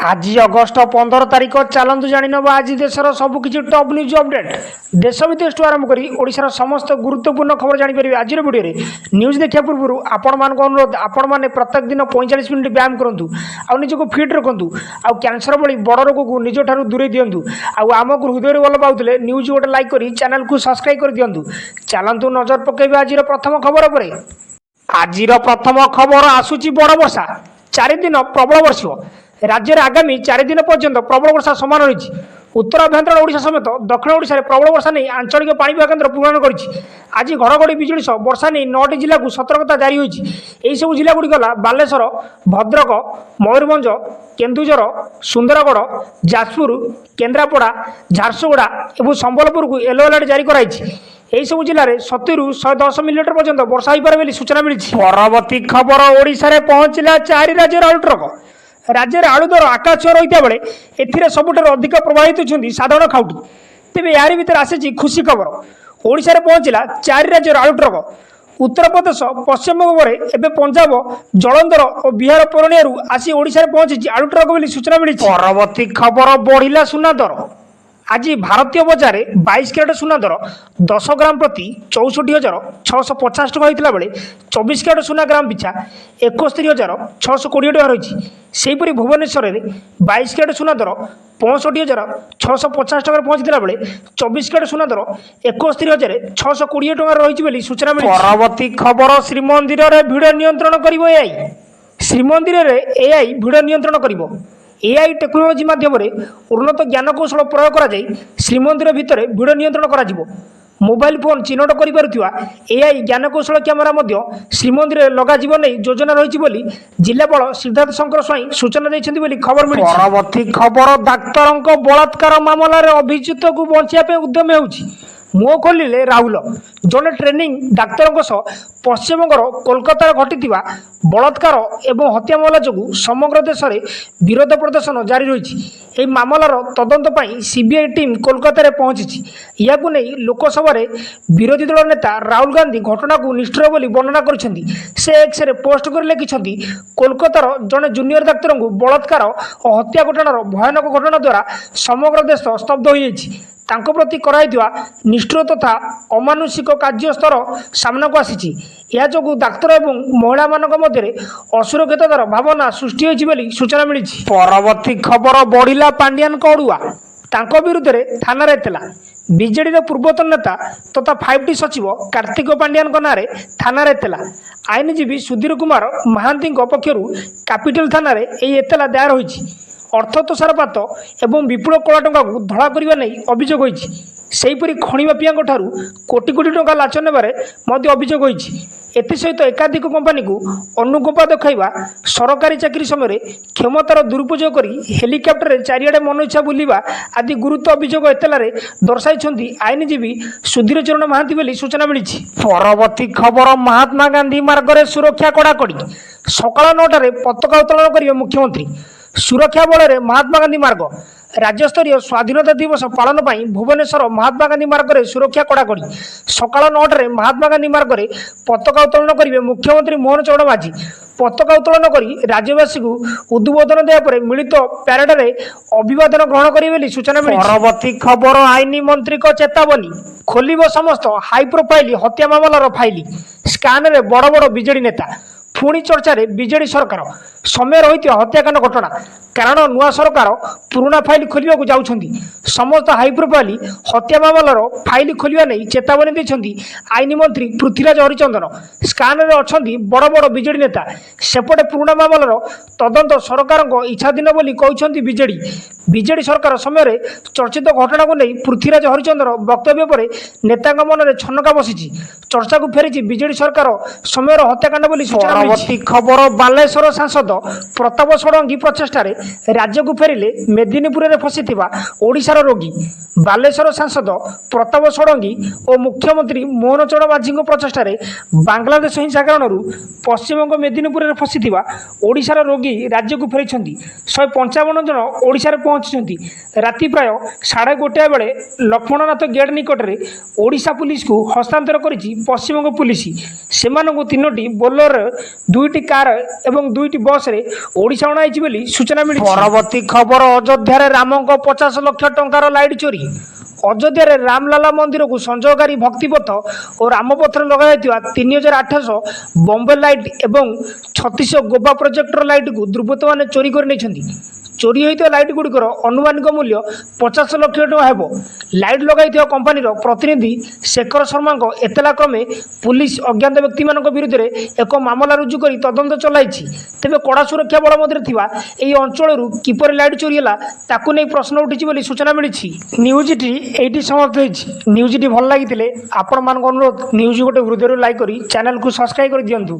आज अगस्ट 15 तारिख चलतु जाणीनवा आज देशर सबकि टॉप न्यूज अपडेट देश विदेश आरंभ कर ओडिशार समस्त गुरुत्वपूर्ण खबर जापर आज वीडियो न्यूज देखा पूर्व आपण मान अनुरोध आपण मैंने प्रत्येक दिन 45 मिनट व्यायाम करूँ आउ निजक फिट रखु आउ कैंसर भली बड़ रोग को निज ठार दूरे दिंतु आमको हृदय भल पाते न्यूज गोटे लाइक कर चैनल को सब्सक्राइब कर दिंतु चलतु नजर पकड़ आज प्रथम खबर पर आज प्रथम खबर आसूची बड़ वर्षा 4 दिन प्रबल वर्षिव राज्य में आगामी 4 दिन पर्यंत प्रबल वर्षा समान रही उत्तर आभ्यंतर ओडिशा समेत दक्षिण ओडिशा रे प्रबल वर्षा नहीं आंचलिक पाणीपाग केन्द्र पूरण कर आज घड़घड़ी बिजुली सह वर्षा नहीं 9टी जिला को सतर्कता जारी होती सब जिलागुड़ी गला बालेश्वर भद्रक मयूरभंज केन्दुझर सुंदरगढ़ जाजपुर केन्द्रापड़ा झारसुगुड़ा और संबलपुर को येलो अलर्ट जारी कराई यही सब जिले में 70 ରୁ 110 मिलीमीटर पर्यंत वर्षा हो पारे सूचना मिली। परवर्ती खबर ओडिशा रे पहुंचला 4 राज्यर आलू ट्रक राज्य में आलू दर आकाश छुआ रही बेले एथिरे सबुठार अधिक प्रभावित होती साधारण खाउटी तेज यार भर आसी खुशी खबर ओडिशा रे पहुंचला 4 राज्यर आलू ट्रक उत्तर प्रदेश पश्चिमबंग पर एवं पंजाब जलंधर और बिहार पूर्णिया आसी ओडिशा रे पहुंची आलू ट्रक बोली सूचना मिली। परवर्ती खबर बढ़िला सुना दर आज भारतीय बजार में 22 कैरेट सुना दर 10 ग्राम प्रति 64,650 टका होता बेले 24 कैरेट सुना ग्राम पिछा 71,620 टका रही सेहीपरि भुवनेश्वर में 22 कैरेट सुना दर 65,650 टका पहुंचता बेले 24 कैरेट सुना दर 71,620 टका रही सूचना मिली। परवर्ती खबर श्रीमंदिर में भिड़ नियंत्रण कर श्रीमंदिर में एआई भिड़ नियंत्रण कर एआई टेक्नोलोजी माध्यम उन्नत ज्ञानकौशल प्रयोग कर श्रीमंदिर भितर भिड़ नियंत्रण कर मोबाइल फोन चिन्हट कर एआई ज्ञानकौशल क्यामेरा श्रीमंदिर लगाଯିब नहीं योजना रही जिलापाल सिद्धार्थ शंकर स्वाई सूचना देते खबर मिली। परवर्ती खबर डाक्तर बलात्कार मामलें अभियुक्त को बचाई उद्यम हो मुह खोलिले राहुल जड़े ट्रेनिंग डाक्तर पश्चिमबंगर कोलकाता घटी बलात्कार एवं हत्या मामला जो समग्र देश में विरोध प्रदर्शन जारी रही मामलार तदंत सीबीआई टीम कोलकाता पहुंची या लोकसभा विरोधी दल नेता राहुल गांधी घटना को निष्ठुर बोली वर्णना कर एक्स रे पोस्ट कर लिखिं कोलकातार जड़े जूनियर डाक्तर को बलात्कार और हत्या घटनार भयानक घटना द्वारा समग्र देश स्तब्ध हो तांको प्रति कराइथिबा निष्ठुर तथा अमानुषिक कार्य स्तर सामना को आसी जो डाक्तर एवं महिला मानक मध्य असुरक्षितार भावना सृष्टि होइछि बोली सूचना मिली। परवर्ती खबर बढ़िला पांडियान अड़ुआ तांको विरुद्ध रे थाना रे थिला बीजेडी पूर्वतन नेता तथा 5T सचिव कार्तिक पांडियान नाँ थाना रे थिला आईनजीवी सुधीर कुमार महांती पक्षर कैपिटल थाना रे एतला दायर होइछि अर्थ तोषारपात एवं विपुल कला टंका को धड़ा करने नहीं अभियोग होइछि सेहीपरि खଣି माफिया ठारू कोटी कोटी टंका लाच नेबारे मध्य अभियोग होइछि एसहित एकाधिक कंपानी को अनुकंपा देखा सरकारी चाकरी समय क्षमतार दुरुपयोग कर हेलिकप्टर चारिड़े मन इच्छा बुलवा आदि गुरुत्व अभियोग एतलारे दर्शाई आईनजीवी सुधीर चरण महांती बोली सूचना मिली। परवर्ती खबर महात्मा गांधी मार्ग में सुरक्षा कड़ाकड़ी सकाल 9टार पताका उत्तोलन करेंगे मुख्यमंत्री सुरक्षा बल में महात्मा गांधी मार्ग राज्यस्तरीय स्वाधीनता दिवस पालन पर भुवनेश्वर महात्मा गांधी मार्ग में सुरक्षा कड़ाकड़ी सकाल 9टार महात्मा गांधी मार्ग में पताका उत्तोलन करेंगे मुख्यमंत्री मोहन चरण माझी पताका उत्तोलन कर राज्यवासी को उद्बोधन देवापर मिलित प्यारेड में अभिवादन ग्रहण करेंगे सूचना मिली। परवर्ती खबर आईन मंत्री चेतावनी खोल समस्त हाई प्रोफाइल हत्या मामलार फाइल स्कान में बड़ बड़ बीजेडी नेता पुणी चर्चा रे बीजेडी सरकार समय रही हत्याकांड घटना कारण नुआ सरकार पुराना फाइल खोलिया जाउछंती समस्त हाई प्रोफाइल हत्या मामलार फाइल खोलिया नहीं चेतावनी देछंती आईन मंत्री पृथ्वीराज हरिचंदन स्कान रे अछंती बड़ बड़ बीजेडी नेता सेपटे पुराना मामलार तदंत सरकार इच्छाधीन बोली कहउछंती बीजेडी सरकार समय चर्चित घटना को नहीं पृथ्वीराज हरिचंदन वक्तव्य पर नेता मन में छनका बसी चर्चा को फेरी बीजेडी सरकार समय हत्याकांड बोली सूचना। परवर्ती खबर बालेश्वर सांसद प्रताप षडंगी प्रचेषा राज्य को फेरिले मेदिनीपुर में फसी ओडिशार रोगी बालेश्वर सांसद प्रताप षडंगी और मुख्यमंत्री मोहन चरण माझी प्रचेषा बांग्लादेश हिंसा कारण पश्चिमबंग मेदिनीपुर में फसी ओडिशार रोगी राज्य को फेरी 155 जन ओडिशा पहुंची राति प्राय 1:30 बेले लक्ष्मणनाथ गेट निकट में ओडिशा पुलिस को हस्तांतर कर पश्चिमबंग पुलिस से 3टी बोलेरो ଦୁଇଟି କାର ଏବଂ ଦୁଇଟି ବସ୍ରେ ଓଡ଼ିଶା ଅଣାଯାଇଛି ବୋଲି ସୂଚନା ମିଳିଛି। ପରବର୍ତ୍ତୀ ଖବର, ଅଯୋଧ୍ୟାରେ ରାମଙ୍କ 50 ଲକ୍ଷ ଟଙ୍କାର ଲାଇଟ୍ ଚୋରି। ଅଯୋଧ୍ୟାରେ ରାମଲାଲା ମନ୍ଦିରକୁ ସଂଯୋଗକାରୀ ଭକ୍ତିପଥ ଓ ରାମପଥରେ ଲଗାଯାଇଥିବା 3800 ବମ୍ବେ ଲାଇଟ୍ ଏବଂ 3600 ଗୋବା ପ୍ରୋଜେକ୍ଟର ଲାଇଟ୍କୁ ଦୁର୍ବୃତ୍ତମାନେ ଚୋରି କରି ନେଇଛନ୍ତି। ଚୋରି ହୋଇଥିବା ଲାଇଟ୍ ଗୁଡ଼ିକର ଅନୁମାନିକ ମୂଲ୍ୟ 50 ଲକ୍ଷ ଟଙ୍କା ହେବ। ଲାଇଟ୍ ଲଗାଇଥିବା କମ୍ପାନୀର ପ୍ରତିନିଧି ଶେଖର ଶର୍ମାଙ୍କ ଏତଲା କ୍ରମେ ପୁଲିସ ଅଜ୍ଞାତ ବ୍ୟକ୍ତିମାନଙ୍କ ବିରୁଦ୍ଧରେ ଏକ ମାମଲା ରୁଜୁ କରି ତଦନ୍ତ ଚଳାଇଛି। ତେବେ କଡ଼ା ସୁରକ୍ଷା ବଳ ମଧ୍ୟରେ ଥିବା ଏହି ଅଞ୍ଚଳରୁ କିପରି ଲାଇଟ୍ ଚୋରି ହେଲା ତାକୁ ନେଇ ପ୍ରଶ୍ନ ଉଠିଛି ବୋଲି ସୂଚନା ମିଳିଛି। ନ୍ୟୁଜ୍ଟି ଏଇଠି ସମାପ୍ତ ହୋଇଛି। ନ୍ୟୁଜ୍ଟି ଭଲ ଲାଗିଥିଲେ ଆପଣମାନଙ୍କ ଅନୁରୋଧ ନ୍ୟୁଜ୍ ଗୋଟେ ହୃଦୟରୁ ଲାଇକ୍ କରି ଚ୍ୟାନେଲକୁ ସବସ୍କ୍ରାଇବ୍ କରିଦିଅନ୍ତୁ।